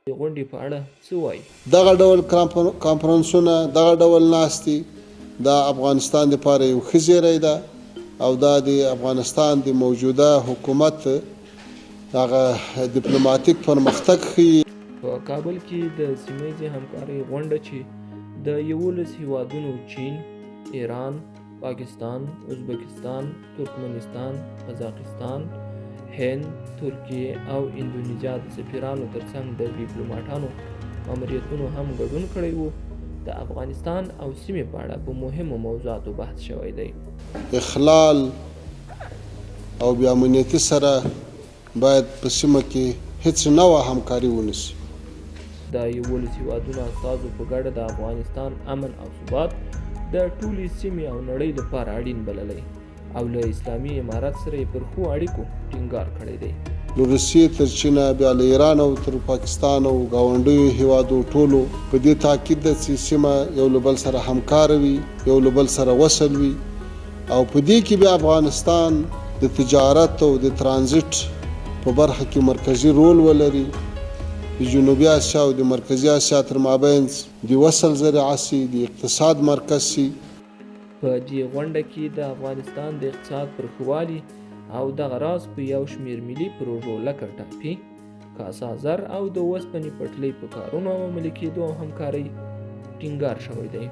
غونډې په اړه څه وایي؟ دغه ډول کانفرنسونه، دغه ډول ناستې دا افغانستان لپاره یو ښه زیری ده او دا د افغانستان د موجوده حکومت هغه ډیپلوماټیک پرمختګ ښیي. په کابل کې د سیمهییزې همکارۍ غونډه چې د 11 هیوادونو چین، ایران، پاکستان، ازبکستان، ترکمنستان، قزاقستان، هند، ترکیې او اندونیزیا د سفیرانو ترڅنګ د ډیپلوماټانو ماموریتونو هم ګډون کړی و، د افغانستان او سیمې په اړه په مهمو موضوعاتو بحث شوی دی. اخلال او بې امنیتي سره باید په سیمه کې هیڅ نوعه همکاري ونشي. د 11 هیوادونو استازو په ګډه د افغانستان امن او ثبات د ټولې سیمې او نړۍ لپاره اړین بللی او له اسلامي امارت سره یې پر ښو اړیکو ټینګار کړی دی. له روسیې تر چینه، بیا له ایران او تر پاکستان او ګاونډیو هیوادو ټولو په دې تاکید ده چې سیمه یو له بل سره همکاره وي، یو له بل سره وصل وي او په دې کې بیا افغانستان د تجارت او د ترانزیت په برخه کې مرکزي رول ولري. د جنوبي اسیا او د مرکزي اسیا تر مابین د وصل ذریعه سي، د اقتصاد مرکز سي. په دې غونډه کې د افغانستان د اقتصاد پر ښه والي او دغه راز په یو شمېر ملي پروژو لکه ټاپي، کاسا زر او د اوسپنې پټلۍ په کارونو او عملي کېدو او همکارۍ ټینګار شوی دی.